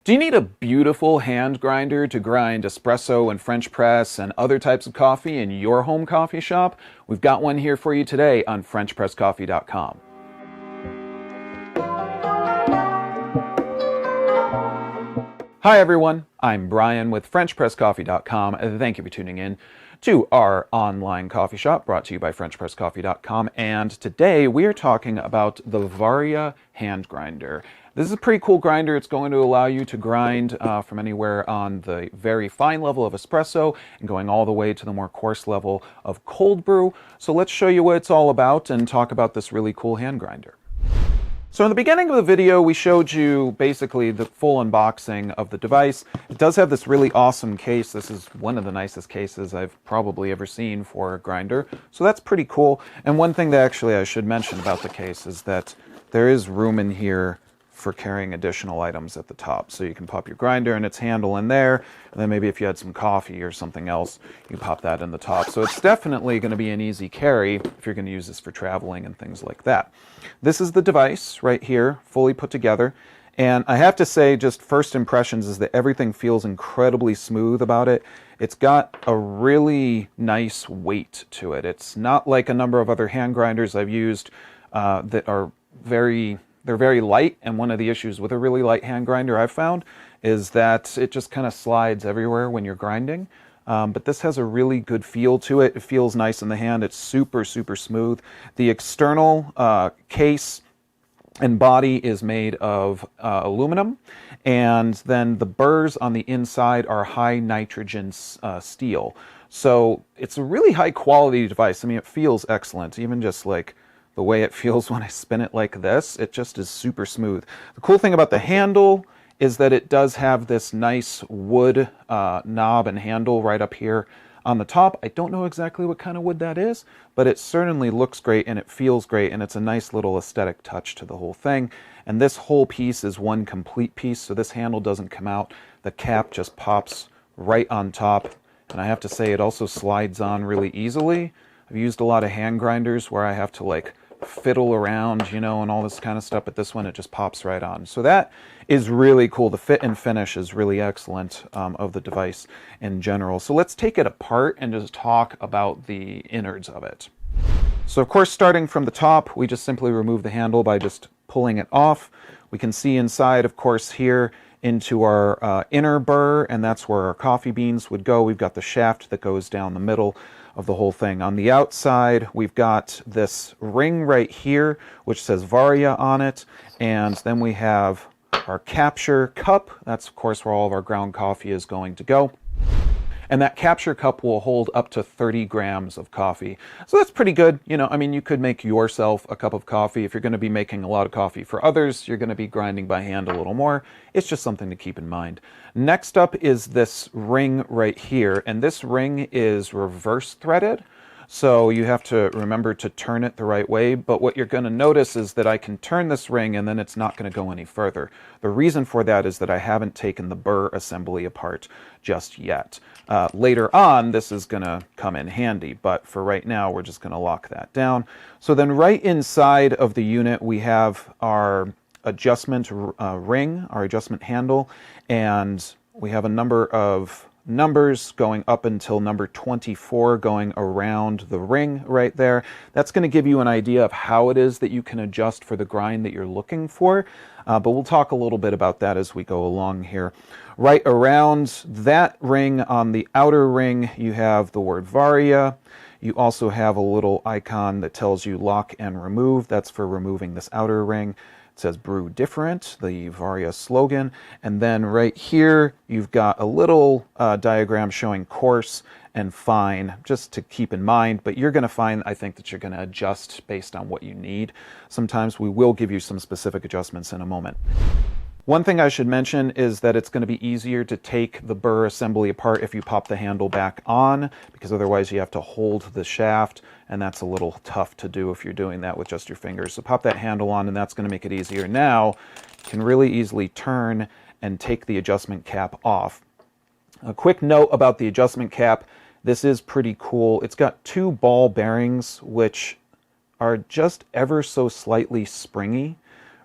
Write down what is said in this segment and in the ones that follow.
Do you need a beautiful hand grinder to grind espresso and French press and other types of coffee in your home coffee shop? We've got one here for you today on FrenchPressCoffee.com. Hi everyone, I'm Brian with FrenchPressCoffee.com. Thank you for tuning in to our online coffee shop brought to you by FrenchPressCoffee.com. And today we are talking about the Varia Hand Grinder. This is a pretty cool grinder. It's going to allow you to grind from anywhere on the very fine level of espresso and going all the way to the more coarse level of cold brew. So let's show you what it's all about and talk about this really cool hand grinder. So in the beginning of the video, we showed you basically the full unboxing of the device. It does have this really awesome case. This is one of the nicest cases I've probably ever seen for a grinder. So that's pretty cool. And one thing that actually I should mention about the case is that there is room in here for carrying additional items at the top. So you can pop your grinder and its handle in there, and then maybe if you had some coffee or something else, you pop that in the top. So it's definitely going to be an easy carry if you're going to use this for traveling and things like that. This is the device right here, fully put together. And I have to say, just first impressions is that everything feels incredibly smooth about it. It's got a really nice weight to it. It's not like a number of other hand grinders I've used that are they're very light, and one of the issues with a really light hand grinder I've found is that it just kind of slides everywhere when you're grinding. But this has a really good feel to it. It feels nice in the hand. It's super, super smooth. The external case and body is made of aluminum, and then the burrs on the inside are high nitrogen steel. So it's a really high quality device. I mean, it feels excellent, even just like the way it feels when I spin it like this. It just is super smooth. The cool thing about the handle is that it does have this nice wood knob and handle right up here on the top. I don't know exactly what kind of wood that is, but it certainly looks great and it feels great, and it's a nice little aesthetic touch to the whole thing. And this whole piece is one complete piece, so this handle doesn't come out. The cap just pops right on top, and I have to say it also slides on really easily. I've used a lot of hand grinders where I have to like fiddle around, you know, and all this kind of stuff, but this one, it just pops right on. So that is really cool. The fit and finish is really excellent of the device in general. So let's take it apart and just talk about the innards of it. So of course, starting from the top, we just simply remove the handle by just pulling it off. We can see inside, of course, here into our inner burr, and that's where our coffee beans would go. We've got the shaft that goes down the middle of the whole thing. On the outside, we've got this ring right here, which says Varia on it, and then we have our capture cup. That's, of course, where all of our ground coffee is going to go. And that capture cup will hold up to 30 grams of coffee. So that's pretty good. You know, I mean, you could make yourself a cup of coffee. If you're going to be making a lot of coffee for others, you're going to be grinding by hand a little more. It's just something to keep in mind. Next up is this ring right here. And this ring is reverse threaded. So you have to remember to turn it the right way. But what you're going to notice is that I can turn this ring and then it's not going to go any further. The reason for that is that I haven't taken the burr assembly apart just yet. Later on, this is going to come in handy, but for right now, we're just going to lock that down. So then right inside of the unit, we have our adjustment ring, our adjustment handle, and we have a number of numbers going up until number 24 going around the ring right there. That's going to give you an idea of how it is that you can adjust for the grind that you're looking for, but we'll talk a little bit about that as we go along here. Right around that ring, on the outer ring, you have the word Varia. You also have a little icon that tells you lock and remove. That's for removing this outer ring. It says brew different, the Varia slogan. And then right here, you've got a little diagram showing coarse and fine, just to keep in mind. But you're going to find, I think, that you're going to adjust based on what you need. Sometimes we will give you some specific adjustments in a moment. One thing I should mention is that it's going to be easier to take the burr assembly apart if you pop the handle back on, because otherwise you have to hold the shaft, and that's a little tough to do if you're doing that with just your fingers. So pop that handle on, and that's going to make it easier. Now, you can really easily turn and take the adjustment cap off. A quick note about the adjustment cap. This is pretty cool. It's got two ball bearings, which are just ever so slightly springy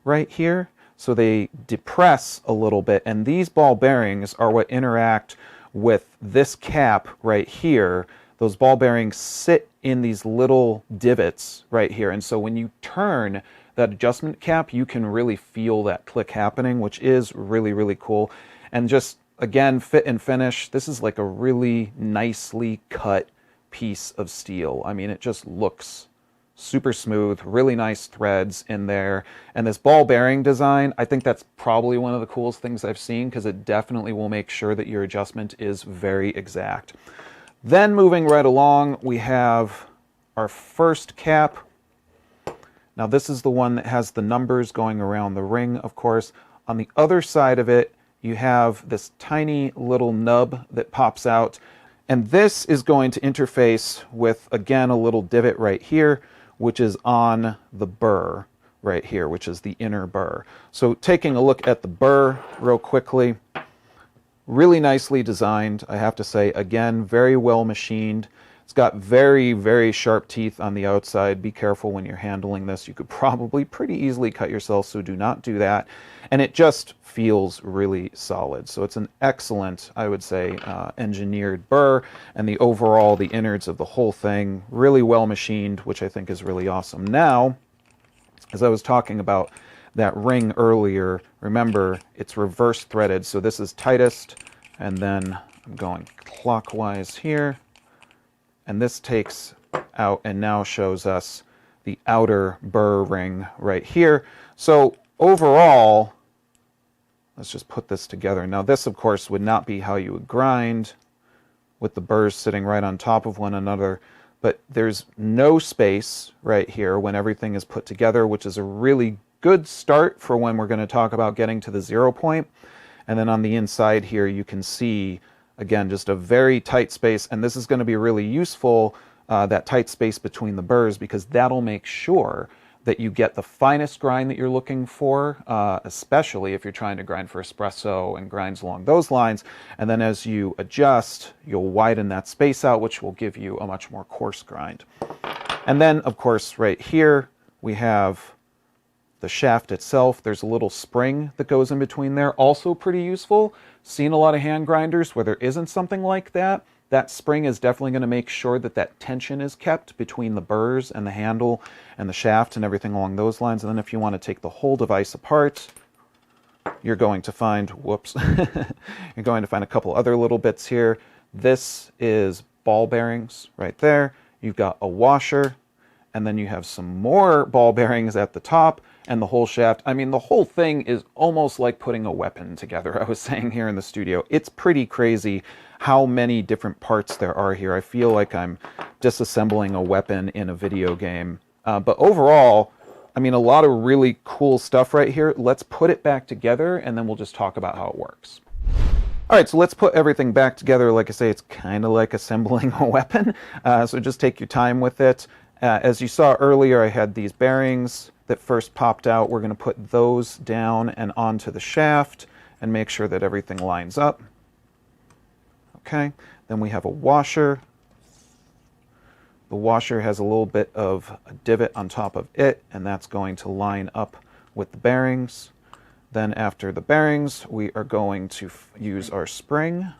right here. so they depress a little bit, and these ball bearings are what interact with this cap right here. Those ball bearings sit in these little divots right here, and so when you turn that adjustment cap, you can really feel that click happening, which is really, really cool. And just, again, fit and finish, this is like a really nicely cut piece of steel. I mean, it just looks super smooth, really nice threads in there. And this ball bearing design, I think that's probably one of the coolest things I've seen, because it definitely will make sure that your adjustment is very exact. Then moving right along, we have our first cap. Now this is the one that has the numbers going around the ring, of course. On the other side of it, you have this tiny little nub that pops out. And this is going to interface with, again, a little divot right here, which is on the burr right here, which is the inner burr. So taking a look at the burr real quickly, really nicely designed, I have to say. Again, very well machined. It's got very, very sharp teeth on the outside. Be careful when you're handling this. You could probably pretty easily cut yourself, so do not do that. And it just feels really solid. So it's an excellent, I would say, engineered burr, and the overall, the innards of the whole thing, really well machined, which I think is really awesome. Now, as I was talking about that ring earlier, remember, it's reverse threaded. So this is tightest, and then I'm going clockwise here. And this takes out and now shows us the outer burr ring right here. So overall, let's just put this together. Now this, of course, would not be how you would grind with the burrs sitting right on top of one another, but there's no space right here when everything is put together, which is a really good start for when we're going to talk about getting to the 0 point. And then on the inside here, you can see, again, just a very tight space, and this is going to be really useful, that tight space between the burrs, because that'll make sure that you get the finest grind that you're looking for, especially if you're trying to grind for espresso and grinds along those lines. And then as you adjust, you'll widen that space out, which will give you a much more coarse grind. And then, of course, right here, we have the shaft itself. There's a little spring that goes in between there, also pretty useful. Seen a lot of hand grinders where there isn't something like that. That spring is definitely going to make sure that that tension is kept between the burrs and the handle and the shaft and everything along those lines. And then if you want to take the whole device apart, you're going to find, whoops, you're going to find a couple other little bits here. This is ball bearings right there. You've got a washer, and then you have some more ball bearings at the top, and the whole shaft. I mean, the whole thing is almost like putting a weapon together, I was saying here in the studio. It's pretty crazy how many different parts there are here. I feel like I'm disassembling a weapon in a video game. But overall, I mean, a lot of really cool stuff right here. Let's put it back together, and then we'll just talk about how it works. All right, so let's put everything back together. Like I say, it's kind of like assembling a weapon. So just take your time with it. As you saw earlier, I had these bearings that first popped out. We're going to put those down and onto the shaft and make sure that everything lines up. Okay, then we have a washer. The washer has a little bit of a divot on top of it, and that's going to line up with the bearings. Then after the bearings, we are going to use our spring.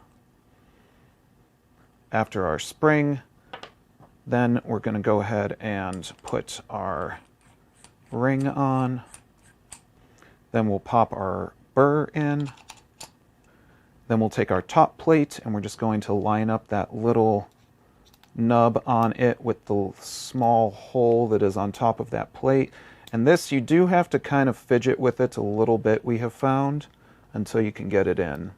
After our spring, then we're going to go ahead and put our ring on. Then we'll pop our burr in. Then we'll take our top plate, and we're just going to line up that little nub on it with the small hole that is on top of that plate. And this, you do have to kind of fidget with it a little bit, we have found, until you can get it in.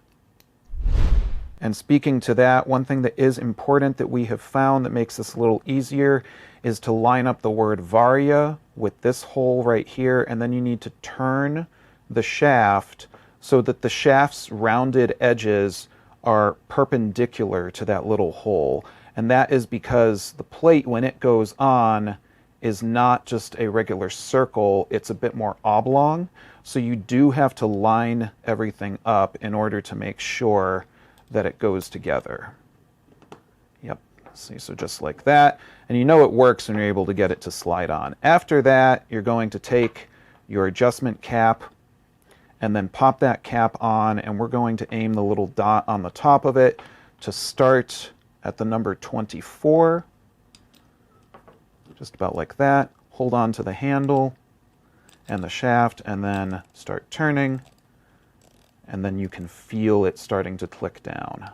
And speaking to that, one thing that is important that we have found that makes this a little easier is to line up the word Varia with this hole right here, and then you need to turn the shaft so that the shaft's rounded edges are perpendicular to that little hole. And that is because the plate, when it goes on, is not just a regular circle, it's a bit more oblong. So you do have to line everything up in order to make sure that it goes together. Yep, see, so just like that. And you know it works when you're able to get it to slide on. After that, you're going to take your adjustment cap and then pop that cap on, and we're going to aim the little dot on the top of it to start at the number 24, just about like that. Hold on to the handle and the shaft, and then start turning, and then you can feel it starting to click down.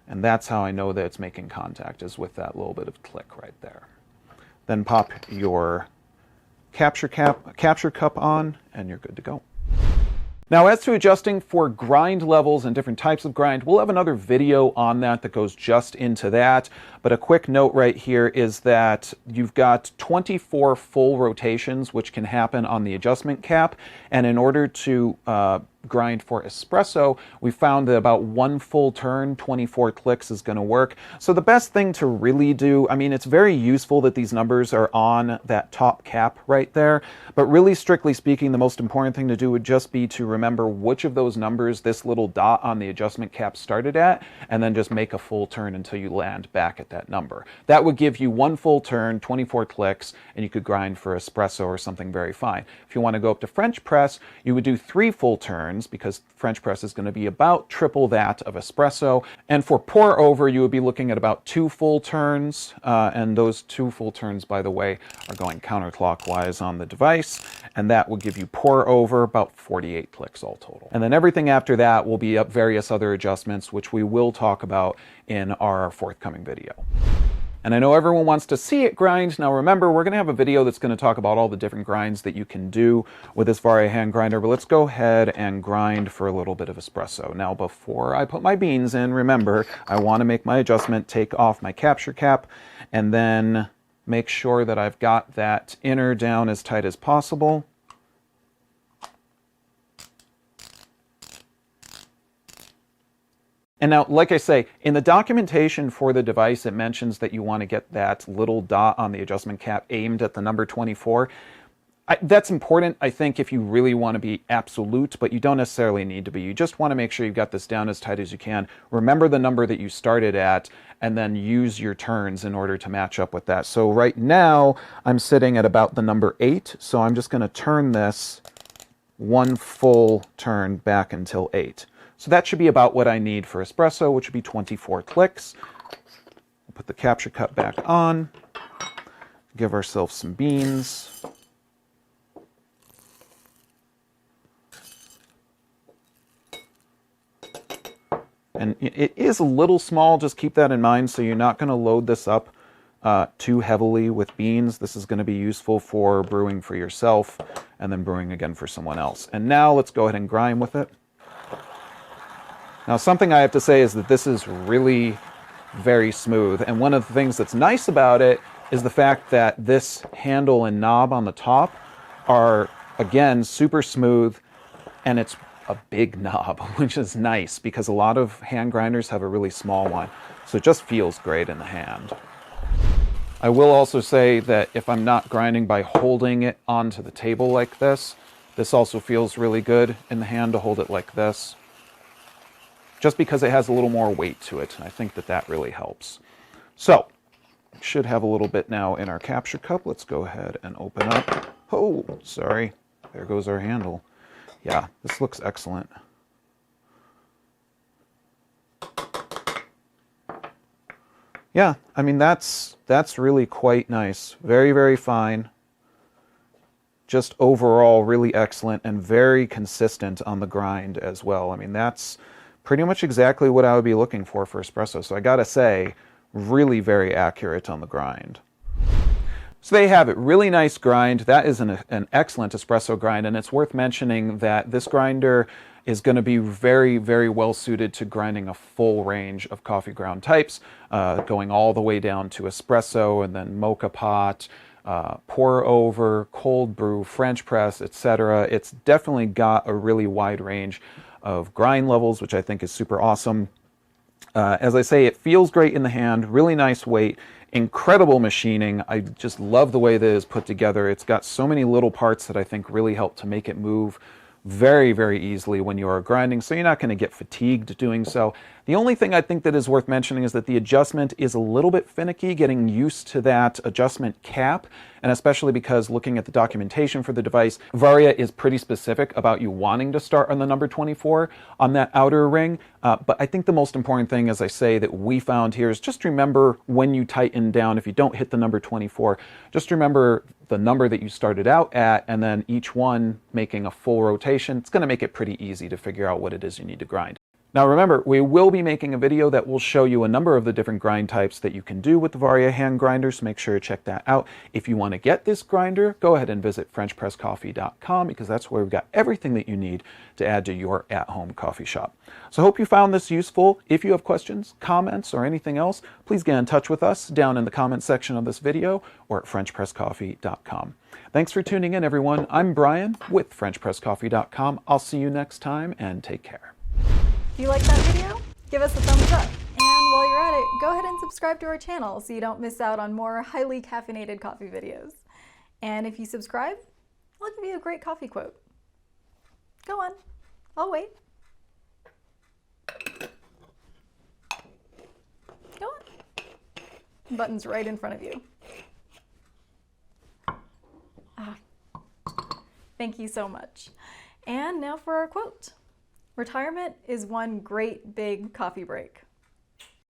And that's how I know that it's making contact, is with that little bit of click right there. Then pop your capture cup on, and you're good to go. Now, as to adjusting for grind levels and different types of grind, we'll have another video on that goes just into that. But a quick note right here is that you've got 24 full rotations, which can happen on the adjustment cap. And in order to grind for espresso, we found that about 1 full turn, 24 clicks, is going to work. So the best thing to really do, I mean, it's very useful that these numbers are on that top cap right there, but really strictly speaking, the most important thing to do would just be to remember which of those numbers this little dot on the adjustment cap started at, and then just make a full turn until you land back at that number. That would give you 1 full turn, 24 clicks, and you could grind for espresso or something very fine. If you want to go up to French press, you would do 3 full turns, because French press is going to be about triple that of espresso. And for pour over, you would be looking at about 2 full turns. And those 2 full turns, by the way, are going counterclockwise on the device. And that will give you pour over about 48 clicks all total. And then everything after that will be up various other adjustments, which we will talk about in our forthcoming video. And I know everyone wants to see it grind. Now remember, we're going to have a video that's going to talk about all the different grinds that you can do with this Varia Hand Grinder, but let's go ahead and grind for a little bit of espresso. Now before I put my beans in, remember, I want to make my adjustment, take off my capture cap, and then make sure that I've got that inner down as tight as possible. And now, like I say, in the documentation for the device, it mentions that you want to get that little dot on the adjustment cap aimed at the number 24. That's important, I think, if you really want to be absolute, but you don't necessarily need to be. You just want to make sure you've got this down as tight as you can. Remember the number that you started at, and then use your turns in order to match up with that. So right now, I'm sitting at about the number 8, so I'm just going to turn this 1 full turn back until 8. So that should be about what I need for espresso, which would be 24 clicks. We'll put the capture cup back on, give ourselves some beans. And it is a little small, just keep that in mind, so you're not going to load this up too heavily with beans. This is going to be useful for brewing for yourself and then brewing again for someone else. And now let's go ahead and grind with it. Now, something I have to say is that this is really very smooth. And one of the things that's nice about it is the fact that this handle and knob on the top are, again, super smooth, and it's a big knob, which is nice because a lot of hand grinders have a really small one. So it just feels great in the hand. I will also say that if I'm not grinding by holding it onto the table like this, this also feels really good in the hand to hold it like this, just because it has a little more weight to it. And I think that that really helps. So, should have a little bit now in our capture cup. Let's go ahead and open up. Oh, sorry. There goes our handle. Yeah, this looks excellent. Yeah, I mean, that's really quite nice. Very, very fine. Just overall really excellent and very consistent on the grind as well. I mean, that's pretty much exactly what I would be looking for espresso. So I gotta say, really very accurate on the grind. So there you have it, really nice grind. That is an excellent espresso grind, and it's worth mentioning that this grinder is going to be very, very well suited to grinding a full range of coffee ground types, going all the way down to espresso and then mocha pot, pour over, cold brew, French press, etc. It's definitely got a really wide range of grind levels, which I think is super awesome. As I say, it feels great in the hand, really nice weight, incredible machining. I just love the way that it is put together. It's got so many little parts that I think really help to make it move very, very easily when you are grinding, so you're not going to get fatigued doing so. The only thing I think that is worth mentioning is that the adjustment is a little bit finicky, getting used to that adjustment cap and especially because looking at the documentation for the device, Varia is pretty specific about you wanting to start on the number 24 on that outer ring. But I think the most important thing, as I say, that we found here is just remember when you tighten down, if you don't hit the number 24, just remember the number that you started out at, and then each one making a full rotation. It's going to make it pretty easy to figure out what it is you need to grind. Now remember, we will be making a video that will show you a number of the different grind types that you can do with the Varia Hand Grinder, so make sure to check that out. If you want to get this grinder, go ahead and visit FrenchPressCoffee.com, because that's where we've got everything that you need to add to your at-home coffee shop. So I hope you found this useful. If you have questions, comments, or anything else, please get in touch with us down in the comment section of this video or at FrenchPressCoffee.com. Thanks for tuning in, everyone. I'm Brian with FrenchPressCoffee.com. I'll see you next time, and take care. If you like that video, give us a thumbs up. And while you're at it, go ahead and subscribe to our channel so you don't miss out on more highly caffeinated coffee videos. And if you subscribe, I'll give you a great coffee quote. Go on, I'll wait. Go on. The button's right in front of you. Thank you so much. And now for our quote. Retirement is one great big coffee break.